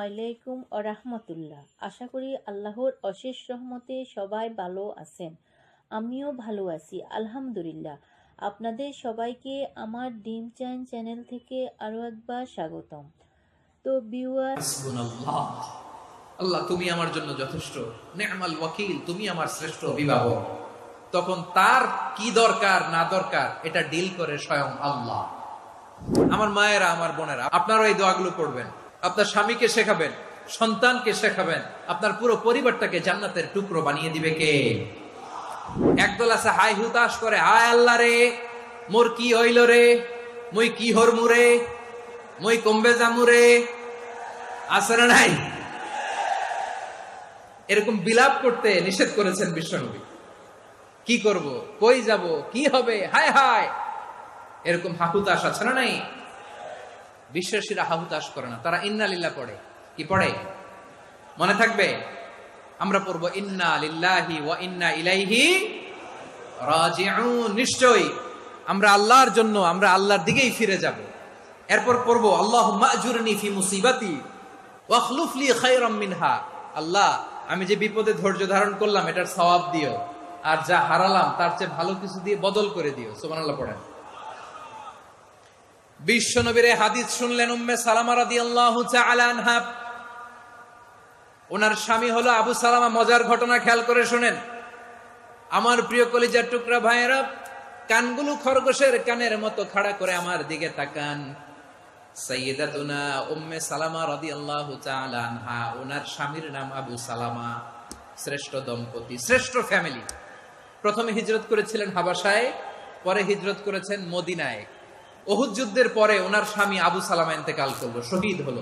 আলাইকুম ওয়া রাহমাতুল্লাহ। আশা করি আল্লাহর অশেষ রহমতে সবাই ভালো আছেন। আমিও ভালো আছি আলহামদুলিল্লাহ। আপনাদের সবাইকে আমার ডিম চাইন চ্যানেল থেকে আরও একবার স্বাগতম। তো ভিউয়ার, হাসবুনাল্লাহ, আল্লাহ তুমি আমার জন্য যথেষ্ট, নি'মাল ওয়াকিল, তুমি আমার শ্রেষ্ঠ অভিভাবক। তখন তার কি দরকার না দরকার এটা ডিল করে স্বয়ং আল্লাহ। আমার মায়েরা, আমার বোনেরা, আপনারা এই দোয়াগুলো পড়বেন, আপনার স্বামীকে শেখাবেন, সন্তানকে শেখাবেন, আপনার পুরো পরিবারটাকে জান্নাতের টুকরো বানিয়ে দিবে কে? একদল আছে হাই হুতাশ করে, হায় আল্লাহ রে, মোর কি হইল রে, মুই কি হরমু রে, মুই কমবে জামু রে, আছে না নাই? এরকম বিলাপ করতে নিষেধ করেছেন বিশ্বনবী। কি করব, কই যাব, কি হবে, হায় হায়, এরকম হাহুতাশ আছে না নাই? বিশ্বাসীরা হাহুতাশ করে না, তারা ইন্না লিল্লাহ পড়ে। কি পড়ে মনে থাকবে? আমরা পড়বো ইন্না লিল্লাহি ওয়া ইন্না ইলাইহি রাজিউন। নিশ্চয়ই আমরা আল্লাহর জন্য, আমরা আল্লাহর দিকেই ফিরে যাব। এরপর পড়বো আল্লাহুম্মা আজুরনি ফি মুসিবাতি ওয়া আখলুফ লি খায়রাম মিনহা। আল্লাহ, আমি যে বিপদে ধৈর্য ধারণ করলাম এটার সওয়াব দিও, আর যা হারালাম তার চেয়ে ভালো কিছু দিয়ে বদল করে দিও। সুবহানাল্লাহ পড়েন। বিশ্বনবীর হাদিস শুনলেন উম্মে সালামা রাদিয়াল্লাহু তাআলা আনহা। ওনার স্বামী হলো আবু সালামা। মজার ঘটনা খেয়াল করে শুনেন আমার প্রিয় কলিজার টুকরা ভাইয়েরা। কানগুলো খরগোশের কানের মতো খাড়া করে আমার দিকে তাকান। সাইয়্যিদাতুনা উম্মে সালামা রাদিয়াল্লাহু তাআলা আনহা, ওনার স্বামীর নাম আবু সালামা। শ্রেষ্ঠ দম্পতি, শ্রেষ্ঠ ফ্যামিলি। প্রথমে হিজরত করেছিলেন হাবাসায়, পরে হিজরত করেছেন মদিনায়। উহুদ যুদ্ধের পরে ওনার স্বামী আবু সালামা ইন্তেকাল করলো, শহীদ হলো।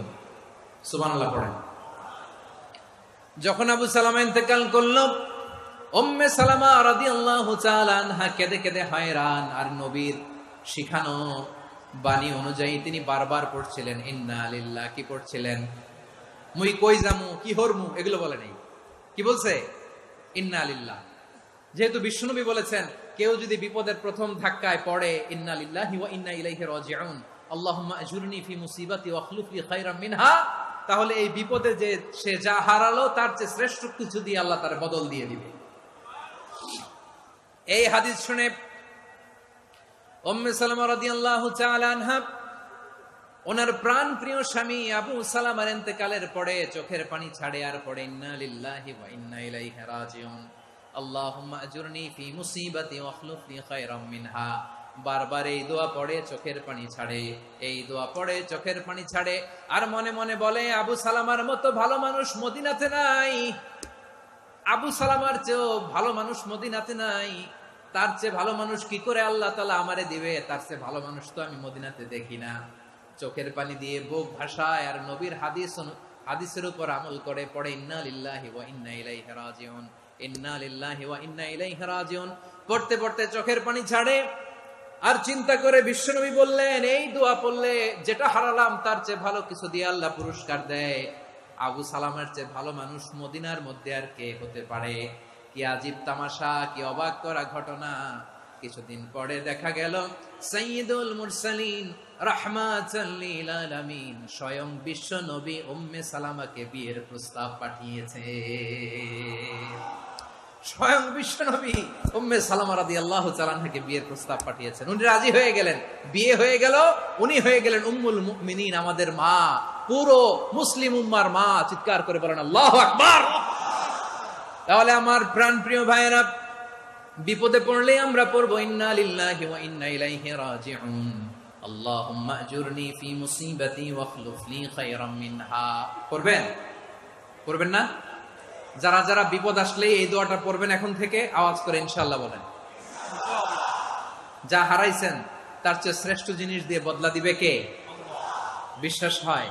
সুবহানাল্লাহ পড়েন। যখন আবু সালামা ইন্তেকাল করলো, উম্মে সালামা রাদিয়াল্লাহু তাআলা আনহা কেঁদে কেঁদে হয়রান। আর নবীর শিখানো বাণী অনুযায়ী তিনি বারবার পড়ছিলেন ইন্না লিল্লাহ। কি পড়ছিলেন? মুই কই যামু, কি হরমু, এগুলো বলে নাই। কি বলছে? ইন্না লিল্লাহ। যেহেতু বিশ্বনবী বলেছেন কেউ যদি বিপদের প্রথম ধাক্কায় পড়ে ইন্না লিল্লাহি ওয়া ইন্না ইলাইহি রাজিউন, আল্লাহুম্মা আজুরনি ফি মুসিবাতি ওয়া আখলুফ লি খায়রাম মিনহা, তাহলে এই বিপদে যে সে যা হারালো তার চেয়ে শ্রেষ্ঠ কিছু দিয়ে আল্লাহ তার বদল দিয়ে দিবে। এই হাদিস শুনে উম্মে সালামা রাদিয়াল্লাহু তাআলা আনহা ওনার প্রাণ প্রিয় স্বামী আবু সালামার ইন্তেকালের পরে চোখের পানি ছাড়ে আর পড়ে ইন্না লিল্লাহি ওয়া ইন্না ইলাইহি রাজিউন, আল্লাহুম্মা আজুরনি ফি মুসিবাতি ওয়া আখলুফ লি খায়রাম মিনহা। বারবার এই দোয়া পড়ে চোখের পানি ছাড়ে, এই দোয়া পড়ে চোখের পানি ছাড়ে। আর মনে মনে বলে আবু সালামার মতো ভালো মানুষ মদিনাতে নাই, আবু সালামার চেয়েও ভালো মানুষ মদিনাতে নাই। তার চেয়ে ভালো মানুষ কি করে আল্লাহ তাআলা আমারে দিবে? তার চেয়ে ভালো মানুষ তো আমি মদিনাতে দেখি না। চোখের পানি দিয়ে বুক ভাসায় আর নবীর হাদিসের উপর আমল করে পড়ে ইন্না লিল্লাহি ওয়া ইন্না ইলাইহি রাজিউন, ইন্না লিল্লাহি ওয়া ইন্না ইলাইহি রাজিউন। পড়তে পড়তে চোখের পানি ছাড়ে আর চিন্তা করে বিশ্বনবী বললেন এই দোয়া পড়লে যেটা হারালাম তার চেয়ে ভালো কিছু দিয়ে আল্লাহ পুরস্কার দেয়। আবু সালামের চেয়ে ভালো মানুষ মদিনার মধ্যে আর কে হতে পারে? কি আজীব তামাশা, কি অবাক করা ঘটনা। কিছুদিন পরে দেখা গেল সাইয়্যিদুল মুরসালিন রাহমাতাল লিল আলামিন স্বয়ং বিশ্ব নবী উম্মে সালামাকে বিয়ের প্রস্তাব পাঠিয়েছে। স্বয়ং বিশ্ব নবী উম্মে সালামা রাদিয়াল্লাহু তাআলা আনহাকে বিয়ের প্রস্তাব পাঠিয়েছেন। উনি রাজি হয়ে গেলেন, বিয়ে হয়ে গেল। উনি হয়ে গেলেন উম্মুল মুমিনিন, আমাদের মা, পুরো মুসলিম উম্মার মা। চিৎকার করে বলেন আল্লাহু আকবার। তাহলে আমার প্রাণ প্রিয় ভাইয়েরা, বিপদে পড়লে আমরা পড়বো ইন্না লিল্লাহি ওয়া ইন্না ইলাইহি রাজিউন, আল্লাহুম্মা আজুরনি ফি মুসিবাতি ওয়া আখলুফ লি খায়রাম মিনহা। পড়বেন? পড়বেন না? যারা যারা বিপদ আসলে এই দোয়াটা পড়বেন এখন থেকে আওয়াজ করে ইনশাআল্লাহ বলেন। যা হারাইছেন তার চেয়ে শ্রেষ্ঠ জিনিস দিয়ে বদলা দিবে কে? বিশ্বাস হয়?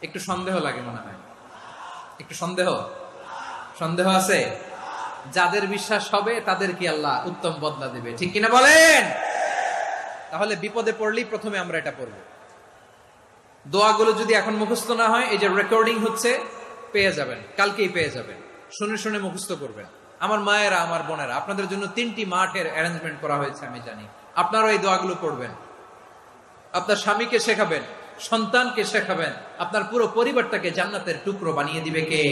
একটু সন্দেহ লাগে মনে হয়, একটু সন্দেহ আছে? যাদের বিশ্বাস হবে তাদের কি আল্লাহ উত্তম বদলা দিবে, ঠিক কিনা বলেন? তাহলে বিপদে পড়লেই প্রথমে আমরা এটা পড়ব। দোয়াগুলো যদি এখন মুখস্থ না হয়, এই যে রেকর্ডিং হচ্ছে, পেয়ে যাবেন, কালকেই পেয়ে যাবেন। শুনে শুনে মুখস্থ করবেন। আমার মায়েরা, আমার বোনেরা, আপনাদের জন্য 3টি মাঠের অ্যারেঞ্জমেন্ট করা হয়েছে আমি জানি। আপনারাও এই দোয়াগুলো পড়বেন, আপনার স্বামীকে শেখাবেন, সন্তানকে শেখাবেন, আপনার পুরো পরিবারটাকে জান্নাতের টুকরো বানিয়ে দিবে কে?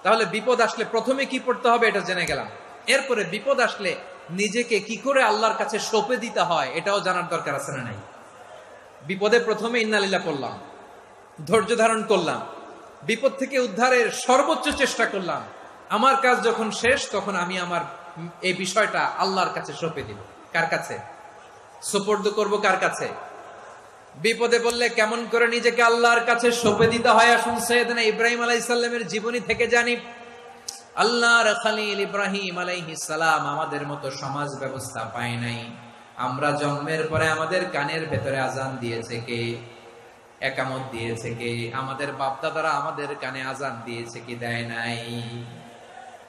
তাহলে বিপদ আসলে প্রথমে কি পড়তে হবে এটা জেনে গেলাম। এরপরে বিপদ আসলে নিজেকে কি করে আল্লাহর কাছে সঁপে দিতে হয় এটাও জানার দরকার আছে না নাই? বিপদে প্রথমে ইন্নালিল্লাহ পড়লাম, ধৈর্য ধারণ করলাম, বিপদ থেকে উদ্ধারের সর্বোচ্চ চেষ্টা করলাম। আমার কাজ যখন শেষ তখন আমি আমার এই বিষয়টা আল্লাহর কাছে সঁপে দিব। কার কাছে সুপর্দ করব? কার কাছে? বিপদে বললে কেমন করে নিজেকে আল্লাহর কাছে সঁপে দিতে হয় আসুন সাইয়েদনা ইব্রাহিম আলাইহিস সালামের জীবনী থেকে জানি। আল্লাহর খলিল ইব্রাহিম আলাইহিস সালাম আমাদের মতো সমাজ ব্যবস্থা পায় নাই। আমরা জন্মের পরে আমাদের কানের ভেতরে আজান দিয়েছে কে? একামত দিয়েছে কে? আমাদের বাপদাদারা আমাদের কানে আজান দিয়েছে কি? দেয় নাই।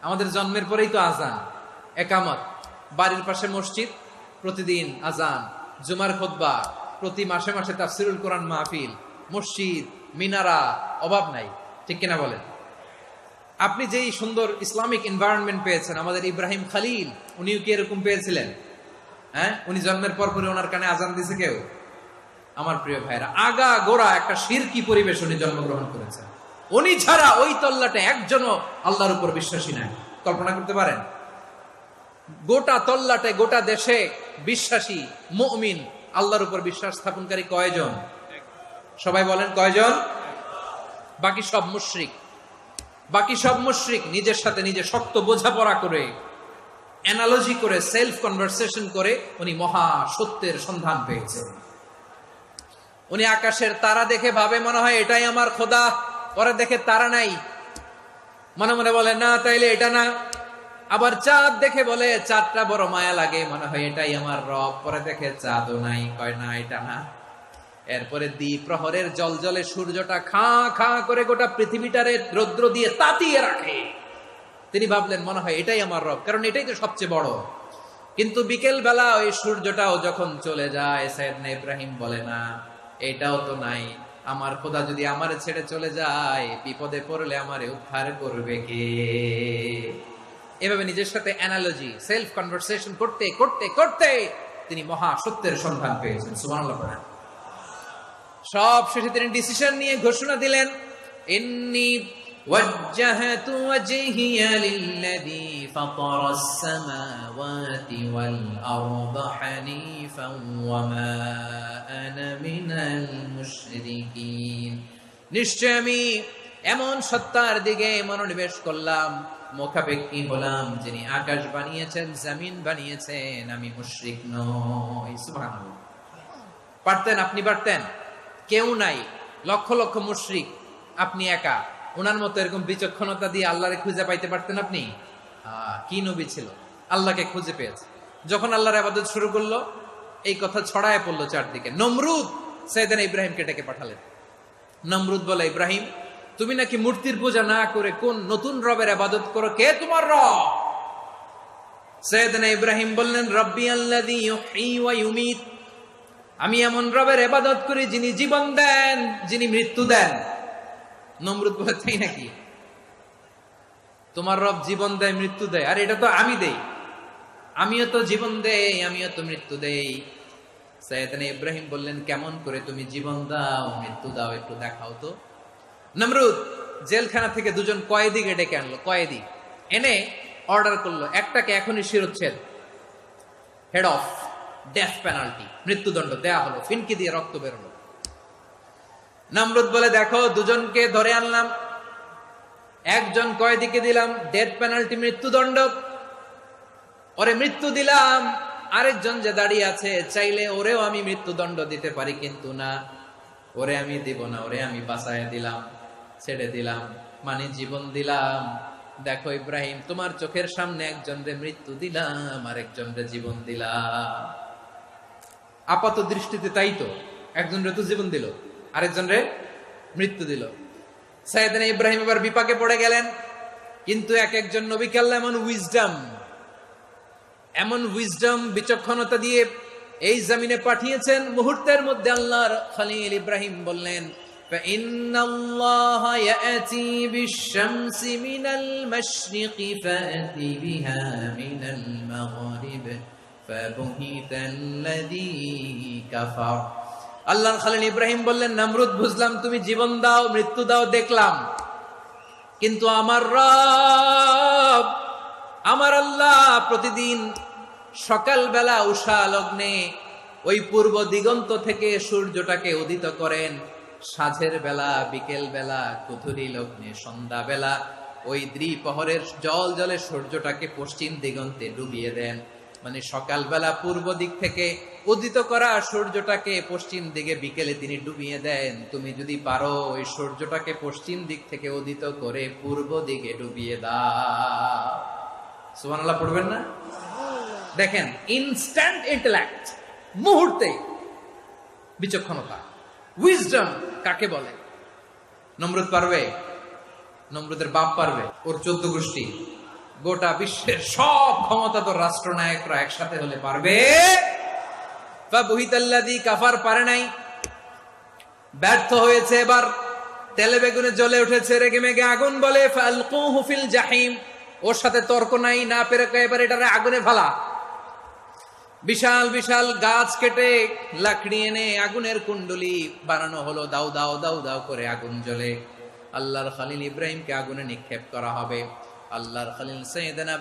আমাদের জন্মের পরেই তো আজান, একামত, বাড়ির পাশে মসজিদ, প্রতিদিন আজান, জুমার খুতবা, প্রতি মাসে মাসে তাফসিরুল কোরআন মাহফিল, মসজিদ, মিনারা, অভাব নাই। ঠিক কিনা বলেন? আপনি যেই সুন্দর ইসলামিক এনভায়রনমেন্ট পেয়েছেন, আমাদের ইব্রাহিম খলিল উনিও কি এরকম পেয়েছিলেন? হ্যাঁ, উনি জন্মের পর পরে ওনার কানে আজান দিয়েছে কেউ? আমার প্রিয় ভাইরা, আগা গোড়া একটা শিরকি পরিবেশ উনি জন্মগ্রহণ করেছেন। উনি ছাড়া ওই তল্লাটে একজনও আল্লাহর উপর বিশ্বাসী নাই। কল্পনা করতে পারেন? গোটা তল্লাটে, গোটা দেশে বিশ্বাসী মুমিন, আল্লাহর উপর বিশ্বাস স্থাপনকারী কয়জন? সবাই বলেন কয়জন? বাকি সব মুশরিক। বাকি সব মুশরিক নিজের সাথে নিজে শক্ত বোঝাপড়া করে, অ্যানালজি করে, সেলফ কনভারসেশন করে উনি মহা সত্যের সন্ধান পেয়েছেন। উনি আকাশের তারা দেখে ভাবে মনে হয় এটাই আমার খোদা, পরে দেখে তারা নাই, মনে মনে বলে না তাইলে এটা না। আবার চাঁদ দেখে বলে চাঁদটা বড় মায়া লাগে, মনে হয় এটাই আমার রব, পরে দেখে চাঁদও নাই, কয় না এটা না। এরপরে দ্বীপ প্রহরের জলজলে সূর্যটা খাঁ খাঁ করে গোটা পৃথিবীটারে রৌদ্র দিয়ে তাতিয়ে রাখে। তিনি ভাবলেন মনে হয় এটাই আমার রব, কারণ এটাই তো সবচেয়ে বড়। কিন্তু বিকেল বেলা ওই সূর্যটাও যখন চলে যায়, সাইয়েদনা ইব্রাহিম বলে না এটাও তো নাই, আমার খোদা যদি আমারে ছেড়ে চলে যায়, বিপদে পড়লে আমারে উদ্ধার করবে কে? এভাবে নিজের সাথে অ্যানালজি, সেলফ কনভারসেশন করতে করতে করতে তিনি মহা সত্যের সন্ধান পেয়েছেন। সুবহানাল্লাহ। সব শেষে তিনি ডিসিশন নিয়ে ঘোষণা দিলেন, ইন্নী ওয়াজ্জাহাতু ওয়াজহিয়া লিল্লাযী ফাতারাস সামাওয়াতি ওয়াল আরদা হানিফান ওয়া মা আনা মিনাল মুশরিকিন। নিশ্চয় আমি এমন সত্তার দিকে মনোনিবেশ করলাম, মুখাপেক্ষী হলাম, যিনি আকাশ বানিয়েছেন, জমিন বানিয়েছেন, আমি মুশরিক নই। সুবহানাল্লাহ। পারতেন? আপনি পারতেন? কেউ নাই, লক্ষ লক্ষ মুশরিক, আপনি একা। ওনার মতো এরকম বিচক্ষণতা দিয়ে আল্লাহরে খুঁজে পাইতে পারতেন আপনি? কি নবী ছিল, আল্লাহকে খুঁজে পেয়েছে। যখন আল্লাহর ইবাদত শুরু করলো, এই কথা ছড়ায় পড়লো চারদিকে। নমরুদ সাইয়েদনা ইব্রাহিমকে ডেকে পাঠালেন। নমরুদ বলে, ইব্রাহিম তুমি নাকি মূর্তির পূজা না করে কোন নতুন রবের ইবাদত করো, কে তোমার রব? সাইয়েদনা ইব্রাহিম বললেন, রব্বি আল্লাযী ইউহয়ী ওয়া ইউমীত, আমি এমন রবের ইবাদত করি যিনি জীবন দেন, যিনি মৃত্যু দেন। নমরুদ বলে, তাই নাকি? তোমার রব জীবন দেয়, মৃত্যু দেয়? আর এটা তো আমি দেই, আমিও তো জীবন দেই, আমিও তো মৃত্যু দেই। সাইয়েদনা ইব্রাহিম বললেন, কেমন করে তুমি জীবন দাও, মৃত্যু দাও, একটু দেখাও তো। নমরুদ জেলখানা থেকে দুজন কয়েদিকে ডেকে আনলো। কয়েদি এনে অর্ডার করলো, একটাকে এখনই শিরোচ্ছেদ, হেড অফ, ডেথ পেনাল্টি, মৃত্যুদণ্ড দেয়া হলো। ফিনকি দিয়ে রক্ত বেরোলো। নমরুদ বলে, দেখো দুজনকে ধরে আনলাম, একজন কয়েদিকে দিলাম ডেথ পেনাল্টি, মৃত্যুদণ্ড, ওরে মৃত্যু দিলাম। আরেকজন যে দাঁড়িয়ে আছে, চাইলে ওরেও আমি মৃত্যুদণ্ড দিতে পারি, কিন্তু না, ওরে আমি দিব না, ওরে আমি বাঁচাইয়া দিলাম, ছেড়ে দিলাম, মানে জীবন দিলাম। দেখো ইব্রাহিম, তোমার চোখের সামনে একজন রে মৃত্যু দিলাম, আরেকজন রে জীবন দিলাম। আপাত দৃষ্টিতে তাই তো, একজন রে তো জীবন দিল, আরেকজন রে মৃত্যু দিল। সাইয়েদনা ইব্রাহিম এবার বিপাকে পড়ে গেলেন। কিন্তু এক একজন নবীকে আল্লাহ এমন উইজডম, বিচক্ষণতা দিয়ে এই জমিনে পাঠিয়েছেন। মুহূর্তের মধ্যে আল্লাহর খলিল ইব্রাহিম বললেন, فإن الله يأتي بالشمس من المشرق فأت بها من المغرب فبهت الذي كفر। আল্লাহর খলিল ইব্রাহিম বললেন, নমরুদ বুঝলাম তুমি জীবন দাও, মৃত্যু দাও দেখলাম, কিন্তু আমার রব, আমার আল্লাহ প্রতিদিন সকালবেলা উষা লগ্নে ওই পূর্ব দিগন্ত থেকে সূর্যটাকে উদিত করেন, সাঁঝের বেলা, বিকেল বেলা, কুথুরি লগ্নে, সন্ধ্যা বেলা ওই দ্বিপ্রহরের জল জলে সূর্যটাকে পশ্চিম দিগন্তে ডুবিয়ে দেন। মানে সকালবেলা পূর্ব দিক থেকে উদিত করা সূর্যটাকে পশ্চিম দিকে বিকেলে তিনি ডুবিয়ে দেন। তুমি যদি পারো ওই সূর্যটাকে পশ্চিম দিক থেকে উদিত করে পূর্ব দিকে ডুবিয়ে দাও। সুবহানাল্লাহ পড়বেন না? দেখেন, ইনস্ট্যান্ট ইন্টেলেক্ট, মুহূর্তে বিচক্ষণতা, উইজডম কাকে বলে? নমরুদ পারবে? নমরুদের বাপ পারবে? ওর 14 গোষ্ঠী, গোটা বিশ্বের সব ক্ষমতাধর রাষ্ট্রনায়করা একসাথে হলে পারবে? ফাবুহিতাল্লাযী কাফার পারে নাই, ব্যর্থ হয়েছে। এবার তেলে বেগুনে জ্বলে উঠেছে, রেগে মেগে আগুন বলে ফালকুহু ফিল জাহিম। ওর সাথে তর্ক নাই, না পেরে এবার এটারে আগুনে ফেলা। বিশাল বিশাল গাছ কেটে লাকড়ি এনে আগুনের কুণ্ডলি বানানো হলো, দাও দাও দাও দাও করে আগুন জ্বলে। আল্লাহর খলিল ইব্রাহিমকে আগুনে নিক্ষেপ করা হবে। আল্লাহর খলিল সাইয়েদনা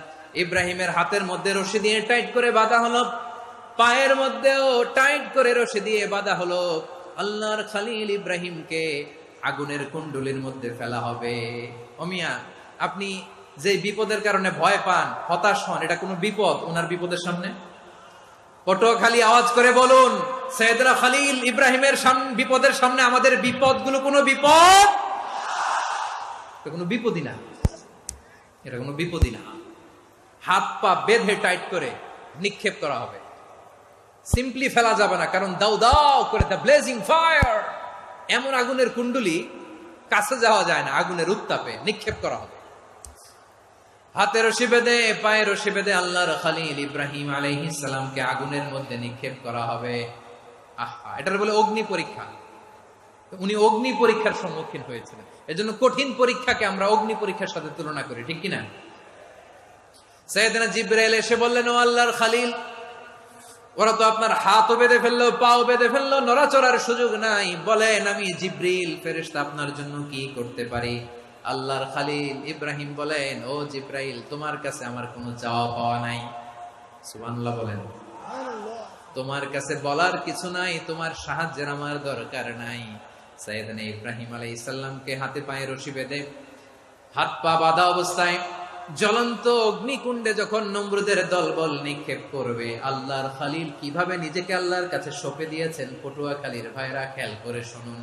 ইব্রাহিমের হাতের মধ্যে রশি দিয়ে টাইট করে বাঁধা হলো, পায়ের মধ্যেও টাইট করে রশি দিয়ে বাঁধা হলো। আল্লাহর খলিল ইব্রাহিমকে আগুনের কুণ্ডলির মধ্যে ফেলা হবে। ওমিয়া, আপনি যে বিপদের কারণে ভয় পান, হতাশ হন, এটা কোনো বিপদ ওনার বিপদের সামনে? পটুয়াখালী আওয়াজ করে বলুন, সাইয়েদনা খলিল ইব্রাহিমের বিপদের সামনে আমাদের বিপদগুলো কোনো বিপদ? এটা কোনো বিপদই না, এটা কোনো বিপদই না। হাত পা বেঁধে টাইট করে নিক্ষেপ করা হবে, সিম্পলি ফেলা যাবে না, কারণ দাও দাও করে দ্য ব্লেজিং ফায়ার, এমন আগুনের কুণ্ডলি কাছে যাওয়া যায় না, আগুনের উত্তাপে নিক্ষেপ করা হবে। হাতে রশি বেঁধে, পায়ে রশি বেঁধে আল্লাহর খলিল ইব্রাহিম আলাইহিস সালামকে আগুনের মধ্যে নিক্ষেপ করা হবে। আহা, এটার বলে অগ্নি পরীক্ষা। উনি অগ্নি পরীক্ষার সম্মুখীন হয়েছিলেন, এজন্য কঠিন পরীক্ষাকে আমরা অগ্নি পরীক্ষার সাথে তুলনা করি, ঠিক কিনা? সাইয়েদনা জিবরাইল এসে বললেন, ও আল্লাহর খলিল, ওরা তো আপনার হাতও বেঁধে ফেললো, পাও বেঁধে ফেললো, নড়াচড়ার সুযোগ নাই, বলেন আমি জিবরিল ফেরেশতা আপনার জন্য কি করতে পারি? আল্লাহর খলিল ইব্রাহিম বলেন, ও জিবরাইল, তোমার কাছে আমার কোনো চাওয়া পাওয়া নাই। সুবহানাল্লাহ বলেন। তোমার কাছে বলার কিছু নাই, তোমার সাহায্যের আমার দরকার নাই। সাইয়েদনা ইব্রাহিম আলাইহিস সালামকে হাতে পায়ে রশি বেঁধে, হাত পা বাঁধা অবস্থায় জ্বলন্ত অগ্নিকুণ্ডে যখন নমরুদের দলবল নিক্ষেপ করবে, আল্লাহর খলিল কিভাবে নিজেকে আল্লাহর কাছে সঁপে দিয়েছেন, পটুয়াখালীর ভাইরা খেয়াল করে শুনুন।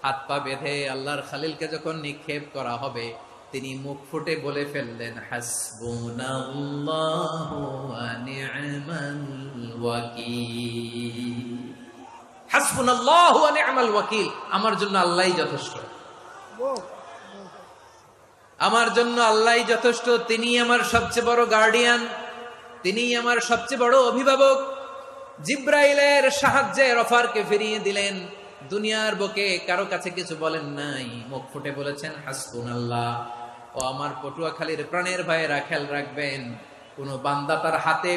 হাত পা বেঁধে আল্লাহর খলিলকে যখন নিক্ষেপ করা হবে, তিনি মুখ ফুটে বলে ফেললেন, হাসবুনাল্লাহু ওয়া নি'মাল ওয়াকিল। হাসবুনাল্লাহু ওয়া নি'মাল ওয়াকিল, আমার জন্য আল্লাহই যথেষ্ট, আমার জন্য আল্লাহই যথেষ্ট। তিনি আমার সবচেয়ে বড় গার্ডিয়ান, তিনি আমার সবচেয়ে বড় অভিভাবক। জিব্রাইলের সাহায্যে অফারকে ফিরিয়ে দিলেন, দুনিয়ার বুকে কারো কাছে কিছু বলেন নাই, মুখ ফুটে বলেছেন হাসবুনাল্লাহ। ও আমার পটুয়াখালীর প্রাণের ভাইয়েরা, খেয়াল রাখবেন, কোন বান্দা তার হাতে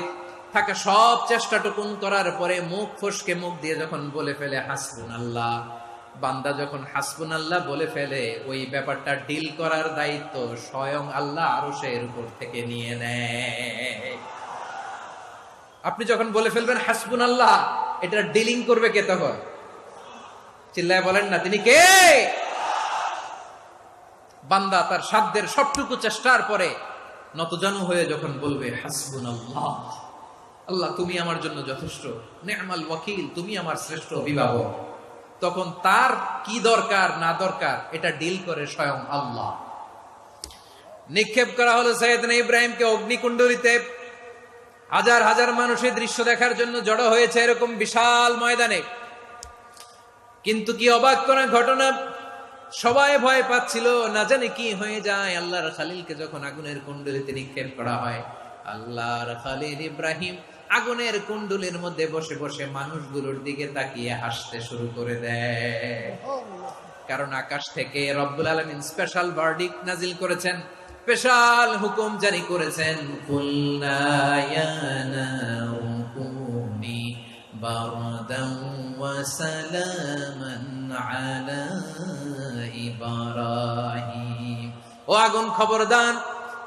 থাকা সব চেষ্টাটুকুন করার পরে মুখ ফসকে মুখ দিয়ে যখন বলে ফেলে হাসবুনাল্লাহ, বান্দা যখন হাসবুনাল্লাহ বলে ফেলে, ওই ব্যাপারটা ডিল করার দায়িত্ব স্বয়ং আল্লাহ আরশের উপর থেকে নিয়ে নেয়। আপনি যখন বলে ফেলবেন হাসবুনাল্লাহ, এটা ডিলিং করবে কে তখন? চিল্লায় বলেন না, তিনি কে? বান্দা তার সাধ্যের সবটুকু চেষ্টার পরে নতজানু হয়ে যখন বলবে হাসবুনাল্লাহ, আল্লাহ তুমি আমার জন্য যথেষ্ট, নি'মাল ওয়াকিল, তুমি আমার শ্রেষ্ঠ অভিভাবক, তখন তার কি দরকার না দরকার এটা ডিল করে স্বয়ং আল্লাহ। নিক্ষেপ করা হলো সাইয়েদনা ইব্রাহিমকে অগ্নিকুণ্ডলিতে। হাজার হাজার মানুষের দৃশ্য দেখার জন্য জড়ো হয়েছে এরকম বিশাল ময়দানে। কিন্তু কি অবাক করা ঘটনা, সবাই ভয় পাচ্ছিল, না জানে কি হয়ে যায়। আল্লাহর খলিলকে যখন আগুনের কুণ্ডলিতে নিক্ষেপ করা হয়, আল্লাহর খলিল ইব্রাহিম আগুনের কুণ্ডলীর মধ্যে বসে বসে মানুষগুলোর দিকে তাকিয়ে হাসতে শুরু করে দেয়। কারণ আকাশ থেকে রব্বুল আলামিন স্পেশাল ভার্ডিক্ট নাজিল করেছেন, স্পেশাল হুকুম জারি করেছেন, কুল্লা ইয়া নারু কুনি বারদান ওয়া সালামান আলা ইব্রাহিম। ও আগুন খবরদার,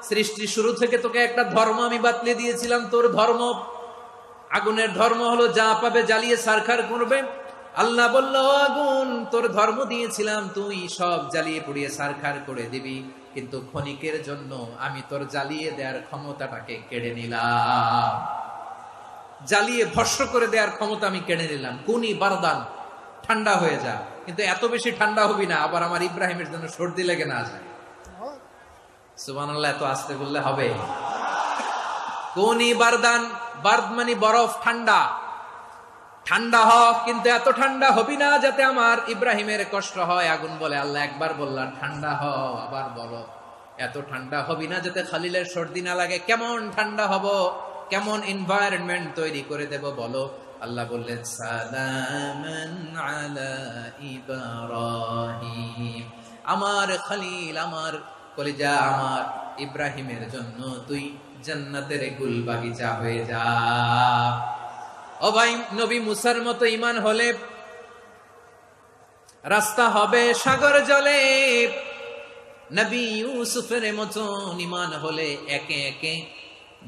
সৃষ্টির শুরু থেকে তোকে একটা ধর্ম আমি বাতলে দিয়েছিলাম, তোর ধর্ম, আগুনের ধর্ম হলো যা পাবে জ্বালিয়ে সারখার করবে। আল্লাহ বলল, ও আগুন, তোর ধর্ম দিয়েছিলাম তুই সব জ্বালিয়ে পুড়িয়ে সারখার করে দিবি, কিন্তু ক্ষণিকের জন্য আমি তোর জ্বালিয়ে দেওয়ার ক্ষমতাটাকে কেড়ে নিলাম, জ্বালিয়ে ভস্ম করে দেওয়ার ক্ষমতা আমি কেড়ে নিলাম। কুনি বারদান, ঠান্ডা হয়ে যা, কিন্তু এত বেশি ঠান্ডা হবি না আবার আমার ইব্রাহিমের জন্য সর্দি লেগে না যায়। সুবহানাল্লাহ, এত আস্তে বললে হবে? কুনি বারদান, বার্দ মানে বরফ, ঠান্ডা, ঠান্ডা হ, কিন্তু এত ঠান্ডা হবি না যাতে আমার ইব্রাহিমের কষ্ট হয়। আগুন বলে, আল্লাহ একবার বললাম ঠান্ডা হ, আবার বলো এত ঠান্ডা হবি না যাতে খালিলের সর্দি না লাগে। কেমন ঠান্ডা হব, কেমন এনভায়রনমেন্ট তৈরি করে দেব বলো? আল্লাহ বললেন, সালামান আলা ইব্রাহিম, আমার খলিল, আমার কলিজা, আমার ইব্রাহিমের জন্য তুই জান্নাতের গুল বাগিচা হয়ে যা। ও ভাই, নবী মুসার মতো ঈমান হলে রাস্তা হবে সাগর জলে, নবী ইউসুফের মতো ঈমান হলে একে একে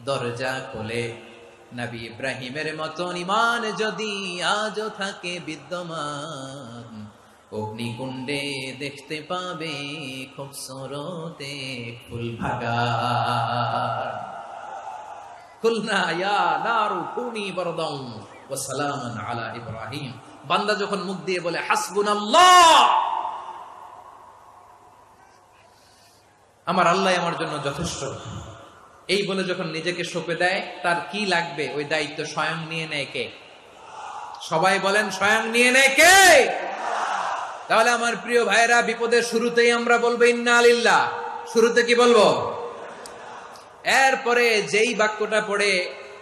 দরজা খোলে, নবী ইব্রাহিমের মতো ঈমান যদি আজও থাকে বিদ্যমান, অগ্নিকুণ্ডে দেখতে পাবে খুবসুরতে ফুল ভাগার। কুলনা ইয়া নারু কুনি বারদান ওয়া সালামান আলা ইব্রাহিম। বান্দা যখন মুখ দিয়ে বলে হাসবুনাল্লাহ, আমার আল্লাহ আমার জন্য যথেষ্ট, এই বলে যখন নিজেকে সঁপে দেয়, তার কি লাগবে ওই দায়িত্ব স্বয়ং নিয়ে নেয় কে? সবাই বলেন, স্বয়ং নিয়ে নেয় কে? তাহলে আমার প্রিয় ভাইরা, বিপদের শুরুতেই আমরা বলবো ইন্না লিল্লাহ। শুরুতে কি বলবো? এরপরে যেই বাক্যটা পড়ে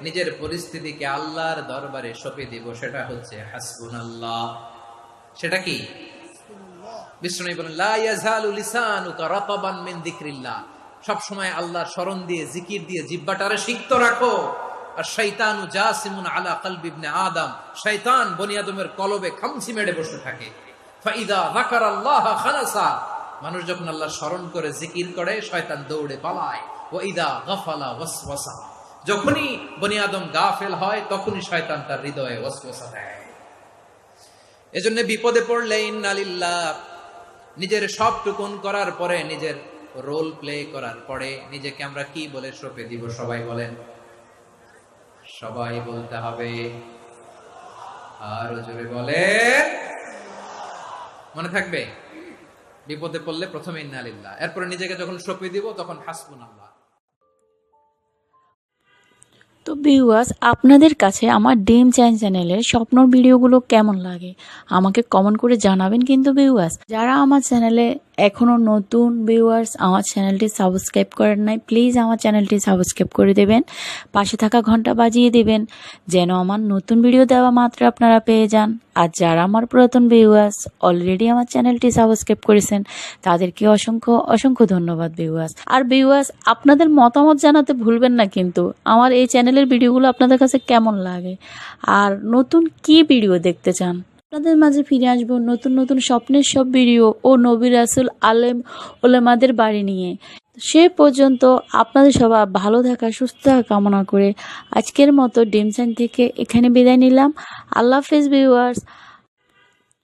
নিজের পরিস্থিতিকে আল্লাহর দরবারে সঁপে দিব, সেটা হচ্ছে হাসবুনাল্লাহ। সেটা কি? বিষ্ণু বলেন, লা ইয়াজালু লিসানুকা রাতাবান মিন যিকরিল্লাহ, সব সময় আল্লাহর স্মরণ দিয়ে, জিকির দিয়ে জিহ্বাটারে সিক্ত রাখো। আর শয়তানু জাসিমুন আলা কলবি ইবনে আদম, শয়তান বনি আদমের কলবে খামচি মেরে বসে থাকে। ফাইদা যাকারাল্লাহ খানাসা, মানুষ যখন আল্লাহর স্মরণ করে জিকির করে, শয়তান দৌড়ে পালায়। ওয়াইদা গাফালা ওয়াসওয়াসা, যখনই বনি আদম গাফেল হয় তখনই শয়তান তার হৃদয়ে ওয়াসওয়াসা দেয়। এজন্য বিপদে পড়লে ইন্না লিল্লাহ, নিজের সব টুকুন করার পরে, নিজের রোল প্লে করার পরে নিজেকে আমরা কি বলে সঁপে দিব? সবাই বলেন, সবাই বলতে হবে, আরো জোরে বলেন, মনে থাকবে? বিপদে পড়লে প্রথমে ইন্না লিল্লাহ, এরপরে নিজেকে যখন সঁপে দিব তখন হাসবুনাল্লাহ। তো ভিউয়ার্স, আপনাদের কাছে আমার ড্রিম চ্যানেলের স্বপ্নর ভিডিওগুলো কেমন লাগে আমাকে কমেন্ট করে জানাবেন। কিন্তু ভিউয়ার্স, যারা আমার চ্যানেলে এখনও নতুন ভিউয়ার্স, আমার চ্যানেলটি সাবস্ক্রাইব করেন নাই, প্লিজ আমার চ্যানেলটি সাবস্ক্রাইব করে দেবেন, পাশে থাকা ঘন্টা বাজিয়ে দেবেন, যেন আমার নতুন ভিডিও দেওয়া মাত্র আপনারা পেয়ে যান। আর যারা আমার পুরাতন ভিউয়ার্স অলরেডি আমার চ্যানেলটি সাবস্ক্রাইব করেছেন, তাদেরকে অসংখ্য অসংখ্য ধন্যবাদ ভিউয়ার্স। আর ভিউয়ার্স, আপনাদের মতামত জানাতে ভুলবেন না কিন্তু, আমার এই চ্যানেলের ভিডিওগুলো আপনাদের কাছে কেমন লাগে আর নতুন কি ভিডিও দেখতে চান। আপনাদের মাঝে ফিরে আসবো নতুন নতুন স্বপ্নের সব ভিডিও ও নবী রাসূল আলেম ওলামাদের বাড়ি নিয়ে। সে পর্যন্ত আপনাদের সবাই ভালো থাকা, সুস্থ থাকা কামনা করে আজকের মতো ড্রিম চ্যানেল থেকে এখানে বিদায় নিলাম। আল্লাহ হাফেজ ভিউয়ার্স।